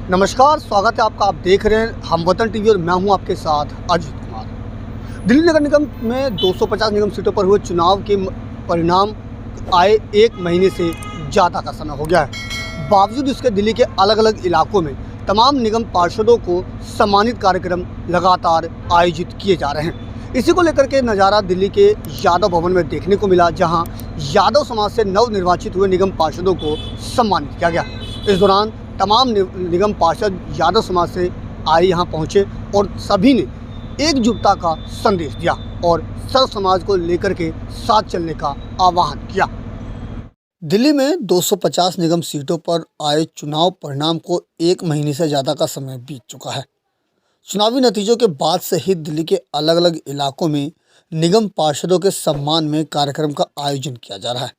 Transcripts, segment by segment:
नमस्कार, स्वागत है आपका। आप देख रहे हैं हमवतन टीवी और मैं हूं आपके साथ अजीत कुमार। दिल्ली नगर निगम में 250 निगम सीटों पर हुए चुनाव के परिणाम आए 1 महीने से ज़्यादा का समय हो गया है। बावजूद इसके दिल्ली के अलग अलग इलाकों में तमाम निगम पार्षदों को सम्मानित कार्यक्रम लगातार आयोजित किए जा रहे हैं। इसी को लेकर के नज़ारा दिल्ली के यादव भवन में देखने को मिला, जहां यादव समाज से नवनिर्वाचित हुए निगम पार्षदों को सम्मानित किया गया। इस दौरान तमाम निगम पार्षद यादव समाज से आए यहाँ पहुँचे और सभी ने एकजुटता का संदेश दिया और सर्व समाज को लेकर के साथ चलने का आह्वान किया। दिल्ली में 250 निगम सीटों पर आए चुनाव परिणाम को 1 महीने से ज़्यादा का समय बीत चुका है। चुनावी नतीजों के बाद से ही दिल्ली के अलग अलग इलाकों में निगम पार्षदों के सम्मान में कार्यक्रम का आयोजन किया जा रहा है।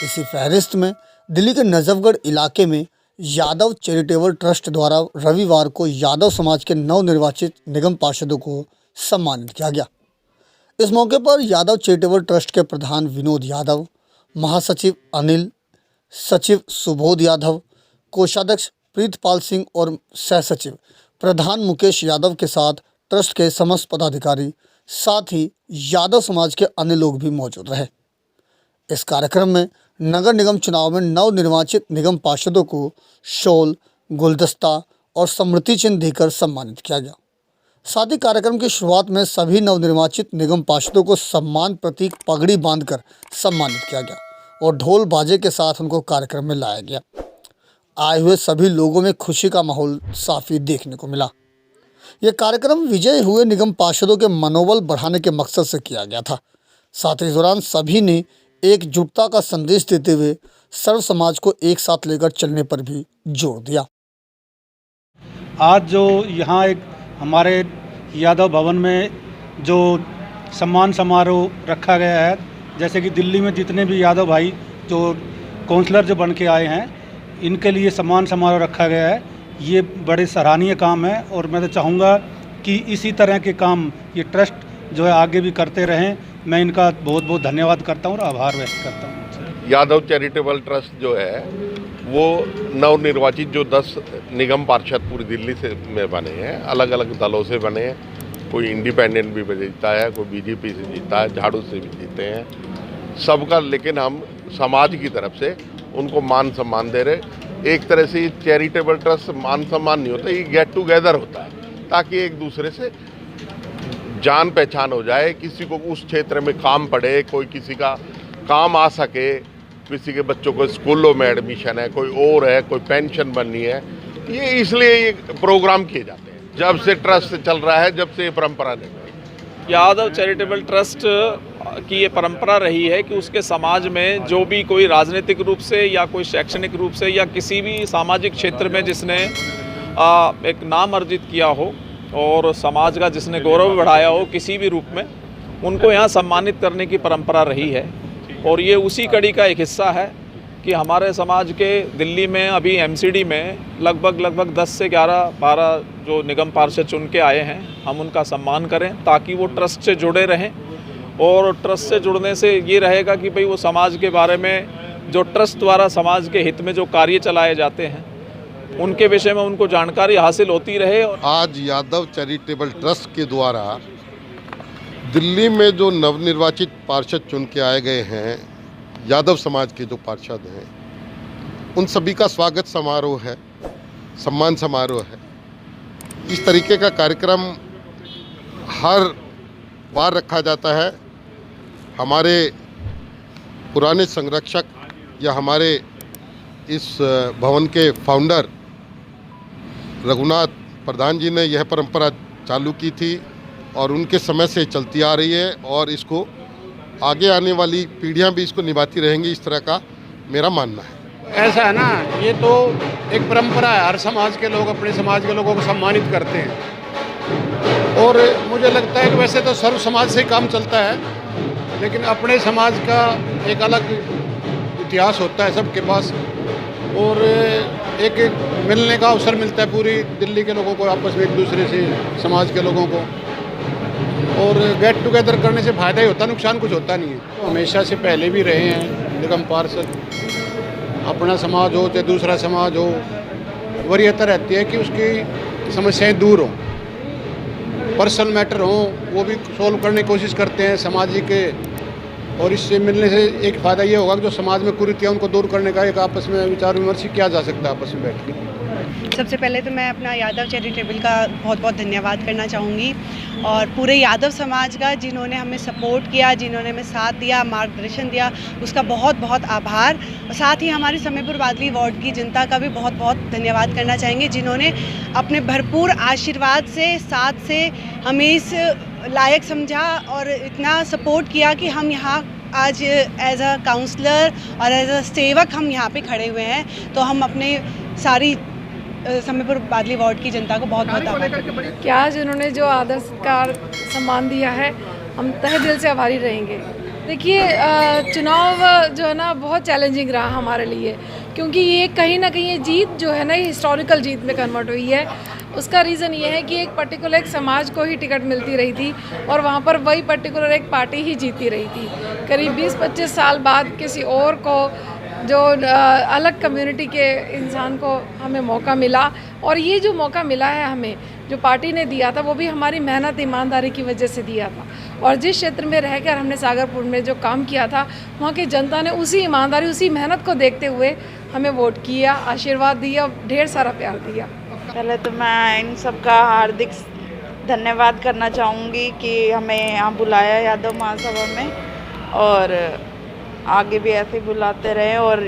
इसी फहरिस्त में दिल्ली के नजफगढ़ इलाके में यादव चैरिटेबल ट्रस्ट द्वारा रविवार को यादव समाज के नवनिर्वाचित निगम पार्षदों को सम्मानित किया गया। इस मौके पर यादव चैरिटेबल ट्रस्ट के प्रधान विनोद यादव, महासचिव अनिल, सचिव सुबोध यादव, कोषाध्यक्ष प्रीतपाल सिंह और सहसचिव प्रधान मुकेश यादव के साथ ट्रस्ट के समस्त पदाधिकारी, साथ ही यादव समाज के अन्य लोग भी मौजूद रहे। इस कार्यक्रम में नगर निगम चुनाव में नवनिर्वाचित निगम पार्षदों को शॉल, गुलदस्ता और स्मृति चिन्ह देकर सम्मानित किया गया। साथ ही कार्यक्रम की शुरुआत में सभी नवनिर्वाचित निगम पार्षदों को सम्मान प्रतीक पगड़ी बांधकर सम्मानित किया गया और ढोल बाजे के साथ उनको कार्यक्रम में लाया गया। आए हुए सभी लोगों में खुशी का माहौल साफी देखने को मिला। यह कार्यक्रम विजयी हुए निगम पार्षदों के मनोबल बढ़ाने के मकसद से किया गया था। साथ ही इस दौरान सभी ने एकजुटता का संदेश देते हुए सर्व समाज को एक साथ लेकर चलने पर भी जोर दिया। आज जो यहाँ एक हमारे यादव भवन में जो सम्मान समारोह रखा गया है, जैसे कि दिल्ली में जितने भी यादव भाई जो काउंसलर जो बन के आए हैं, इनके लिए सम्मान समारोह रखा गया है। ये बड़े सराहनीय काम है और मैं तो चाहूँगा कि इसी तरह के काम ये ट्रस्ट जो है आगे भी करते रहें। मैं इनका बहुत बहुत धन्यवाद करता हूँ और आभार व्यक्त करता हूँ। यादव चैरिटेबल ट्रस्ट जो है वो नवनिर्वाचित जो 10 निगम पार्षद पूरी दिल्ली से में बने हैं, अलग अलग दलों से बने हैं। कोई इंडिपेंडेंट भी जीता है, कोई बीजेपी से जीता है, झाड़ू से भी जीते हैं सबका, लेकिन हम समाज की तरफ से उनको मान सम्मान दे रहे। एक तरह से चैरिटेबल ट्रस्ट मान सम्मान नहीं होता, ये गेट टुगेदर होता है ताकि एक दूसरे से जान पहचान हो जाए, किसी को उस क्षेत्र में काम पड़े, कोई किसी का काम आ सके, किसी के बच्चों को स्कूलों में एडमिशन है, कोई और है, कोई पेंशन बननी है। ये इसलिए ये प्रोग्राम किए जाते हैं। जब से ट्रस्ट चल रहा है, जब से ये परंपरा नहीं। यादव चैरिटेबल ट्रस्ट की ये परंपरा रही है कि उसके समाज में जो भी कोई राजनीतिक रूप से या कोई शैक्षणिक रूप से या किसी भी सामाजिक क्षेत्र में जिसने एक नाम अर्जित किया हो और समाज का जिसने गौरव बढ़ाया हो किसी भी रूप में, उनको यहाँ सम्मानित करने की परंपरा रही है। और ये उसी कड़ी का एक हिस्सा है कि हमारे समाज के दिल्ली में अभी एमसीडी में लगभग 10 से 11-12 जो निगम पार्षद चुन के आए हैं, हम उनका सम्मान करें ताकि वो ट्रस्ट से जुड़े रहें। और ट्रस्ट से जुड़ने से ये रहेगा कि भाई वो समाज के बारे में जो ट्रस्ट द्वारा समाज के हित में जो कार्य चलाए जाते हैं उनके विषय में उनको जानकारी हासिल होती रहे। आज यादव चैरिटेबल ट्रस्ट के द्वारा दिल्ली में जो नवनिर्वाचित पार्षद चुन के आए गए हैं, यादव समाज के जो पार्षद हैं, उन सभी का स्वागत समारोह है, सम्मान समारोह है। इस तरीके का कार्यक्रम हर बार रखा जाता है। हमारे पुराने संरक्षक या हमारे इस भवन के फाउंडर रघुनाथ प्रधान जी ने यह परंपरा चालू की थी और उनके समय से चलती आ रही है और इसको आगे आने वाली पीढ़ियां भी इसको निभाती रहेंगी, इस तरह का मेरा मानना है। ऐसा है ना, ये तो एक परंपरा है। हर समाज के लोग अपने समाज के लोगों को सम्मानित करते हैं और मुझे लगता है कि वैसे तो सर्व समाज से काम चलता है, लेकिन अपने समाज का एक अलग इतिहास होता है सबके पास और एक मिलने का अवसर मिलता है पूरी दिल्ली के लोगों को आपस में, एक दूसरे से समाज के लोगों को। और गेट टुगेदर करने से फ़ायदा ही होता, नुकसान कुछ होता नहीं है। तो हमेशा से पहले भी रहे हैं निगम पार्षद, अपना समाज हो चाहे दूसरा समाज हो, वरीयता रहती है कि उसकी समस्याएं दूर हों, पर्सनल मैटर हों, वो भी सॉल्व करने की कोशिश करते हैं सामाजिक। और इससे मिलने से एक फ़ायदा ये होगा कि जो समाज में कुरीतियाँ उनको दूर करने का एक आपस में विचार विमर्श किया जा सकता है आपस में बैठ के। सबसे पहले तो मैं अपना यादव चैरिटेबल का बहुत बहुत धन्यवाद करना चाहूँगी और पूरे यादव समाज का, जिन्होंने हमें सपोर्ट किया, जिन्होंने हमें साथ दिया, मार्गदर्शन दिया, उसका बहुत बहुत आभार। और साथ ही हमारी समयपुर बादली वार्ड की जनता का भी बहुत बहुत धन्यवाद करना चाहेंगे, जिन्होंने अपने भरपूर आशीर्वाद से, साथ से हमें इस लायक समझा और इतना सपोर्ट किया कि हम यहाँ आज एज अ काउंसलर और एज अ सेवक हम यहाँ पे खड़े हुए हैं। तो हम अपने सारी समयपुर बादली वार्ड की जनता को बहुत बहुत आभार करते हैं। क्या आज उन्होंने जो आदर सत्कार सम्मान दिया है, हम तहे दिल से आभारी रहेंगे। देखिए, चुनाव जो है ना बहुत चैलेंजिंग रहा हमारे लिए, क्योंकि ये कहीं ना कहीं ये जीत जो है ना, ये हिस्टोरिकल जीत में कन्वर्ट हुई है। उसका रीज़न ये है कि एक पर्टिकुलर एक समाज को ही टिकट मिलती रही थी और वहाँ पर वही पर्टिकुलर एक पार्टी ही जीती रही थी। करीब 20-25 साल बाद किसी और को, जो अलग कम्युनिटी के इंसान को हमें मौका मिला, और ये जो मौका मिला है हमें, जो पार्टी ने दिया था, वो भी हमारी मेहनत ईमानदारी की वजह से दिया था। और जिस क्षेत्र में रहकर हमने सागरपुर में जो काम किया था, वहाँ की जनता ने उसी ईमानदारी, उसी मेहनत को देखते हुए हमें वोट किया, आशीर्वाद दिया, ढेर सारा प्यार दिया। पहले तो मैं इन सब का हार्दिक धन्यवाद करना चाहूँगी कि हमें यहाँ बुलाया यादव महासभा में, और आगे भी ऐसे बुलाते रहें और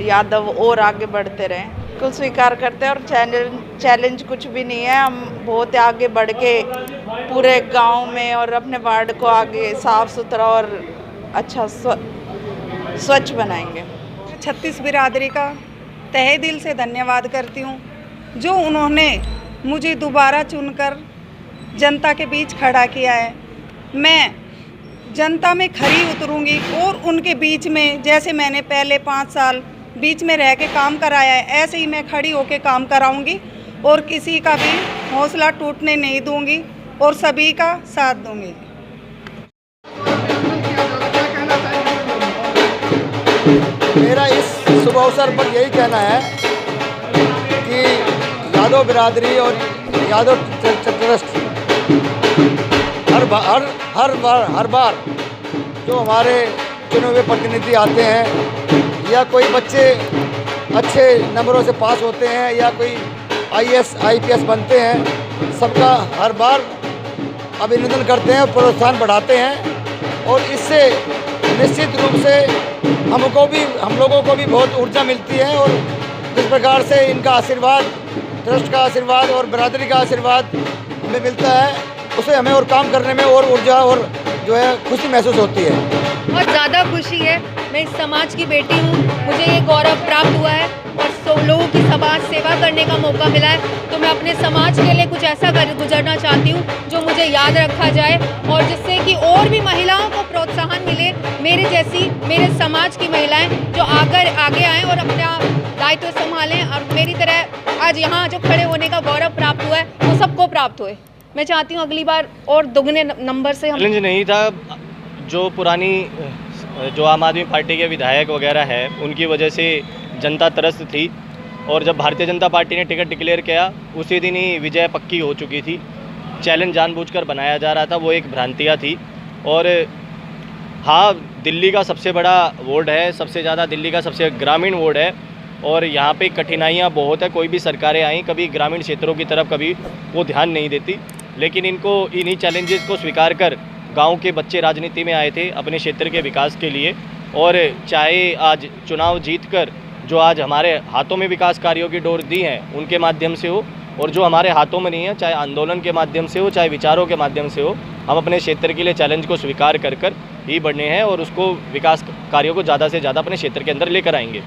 यादव और आगे बढ़ते रहें। कुछ स्वीकार करते हैं और चैलेंज कुछ भी नहीं है। हम बहुत आगे बढ़ के पूरे गांव में और अपने वार्ड को आगे साफ़ सुथरा और अच्छा स्वच्छ बनाएंगे। 36 बिरादरी का तहे दिल से धन्यवाद करती हूँ, जो उन्होंने मुझे दोबारा चुनकर जनता के बीच खड़ा किया है। मैं जनता में खरी उतरूंगी और उनके बीच में, जैसे मैंने पहले 5 साल बीच में रह के काम कराया है, ऐसे ही मैं खड़ी होके काम कराऊंगी और किसी का भी हौसला टूटने नहीं दूंगी और सभी का साथ दूंगी। मेरा इस शुभ अवसर पर यही कहना है कि यादव बिरादरी और यादव ट्रस्ट हर बार जो हमारे चुने हुए प्रतिनिधि आते हैं, या कोई बच्चे अच्छे नंबरों से पास होते हैं, या कोई IAS IPS बनते हैं, सबका हर बार अभिनंदन करते हैं और प्रोत्साहन बढ़ाते हैं। और इससे निश्चित रूप से हम लोगों को भी बहुत ऊर्जा मिलती है। और जिस प्रकार से इनका आशीर्वाद, ट्रस्ट का आशीर्वाद और बिरादरी का आशीर्वाद हमें मिलता है, उसे हमें और काम करने में और ऊर्जा और जो है खुशी महसूस होती है। बहुत ज़्यादा खुशी है। मैं इस समाज की बेटी हूँ, मुझे ये गौरव प्राप्त हुआ है और लोगों की समाज सेवा करने का मौका मिला है। तो मैं अपने समाज के लिए कुछ ऐसा गुजरना चाहती हूँ जो मुझे याद रखा जाए, और जिससे कि और भी महिलाओं को प्रोत्साहन मिले, मेरे जैसी, मेरे समाज की महिलाएं जो आगे आएँ और अपना दायित्व संभालें, और मेरी तरह आज यहाँ जो खड़े होने का गौरव प्राप्त हुआ है वो सबको प्राप्त हुए। मैं चाहती हूँ अगली बार और दुगने नंबर से हम। चैलेंज नहीं था, जो पुरानी जो आम आदमी पार्टी के विधायक वगैरह है, उनकी वजह से जनता त्रस्त थी, और जब भारतीय जनता पार्टी ने टिकट डिक्लेयर किया, उसी दिन ही विजय पक्की हो चुकी थी। चैलेंज जानबूझकर बनाया जा रहा था, वो एक भ्रांतियाँ थी। और हाँ, दिल्ली का सबसे बड़ा वार्ड है, सबसे ज़्यादा दिल्ली का सबसे ग्रामीण वार्ड है, और यहाँ पे कठिनाइयाँ बहुत है। कोई भी सरकारें आई, कभी ग्रामीण क्षेत्रों की तरफ कभी वो ध्यान नहीं देती, लेकिन इन्हीं चैलेंजेस को स्वीकार कर गांव के बच्चे राजनीति में आए थे अपने क्षेत्र के विकास के लिए। और चाहे आज चुनाव जीतकर जो आज हमारे हाथों में विकास कार्यों की डोर दी है, उनके माध्यम से हो, और जो हमारे हाथों में नहीं है, चाहे आंदोलन के माध्यम से हो, चाहे विचारों के माध्यम से हो, हम अपने क्षेत्र के लिए चैलेंज को स्वीकार कर ही बढ़ने हैं और उसको विकास कार्यों को ज़्यादा से ज़्यादा अपने क्षेत्र के अंदर लेकर आएंगे।